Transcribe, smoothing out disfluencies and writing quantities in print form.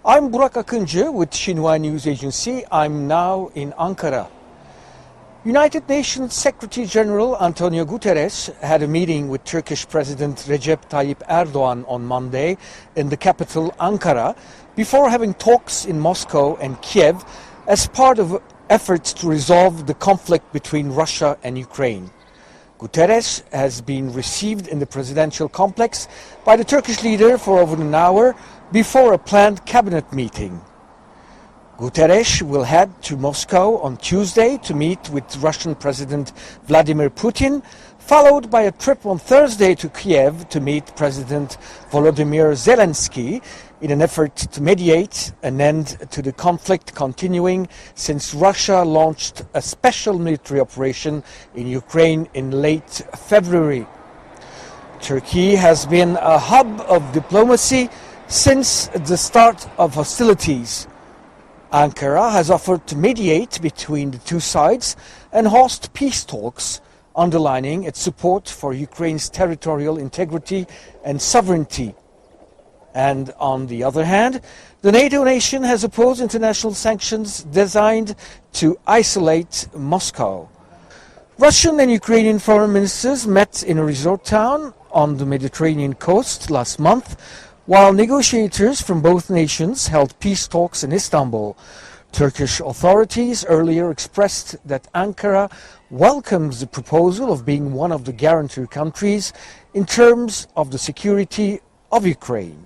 I'm Burak Akıncı with Xinhua News Agency. I'm now in Ankara. United Nations Secretary General Antonio Guterres had a meeting with Turkish President Recep Tayyip Erdogan on Monday in the capital Ankara before having talks in Moscow and Kiev as part of efforts to resolve the conflict between Russia and Ukraine. Guterres has been received in the presidential complex by the Turkish leader for over an hour before a planned cabinet meeting. Guterres will head to Moscow on Tuesday to meet with Russian President Vladimir Putin, followed by a trip on Thursday to Kiev to meet President Volodymyr Zelensky in an effort to mediate an end to the conflict continuing since Russia launched a special military operation in Ukraine in late February. Turkey has been a hub of diplomacy since the start of hostilities. Ankara has offered to mediate between the two sides and host peace talks, underlining its support for Ukraine's territorial integrity and sovereignty. And on the other hand, the NATO nation has opposed international sanctions designed to isolate Moscow. Russian and Ukrainian foreign ministers met in a resort town on the Mediterranean coast last month, while negotiators from both nations held peace talks in Istanbul. Turkish authorities earlier expressed that Ankara welcomes the proposal of being one of the guarantor countries in terms of the security of Ukraine.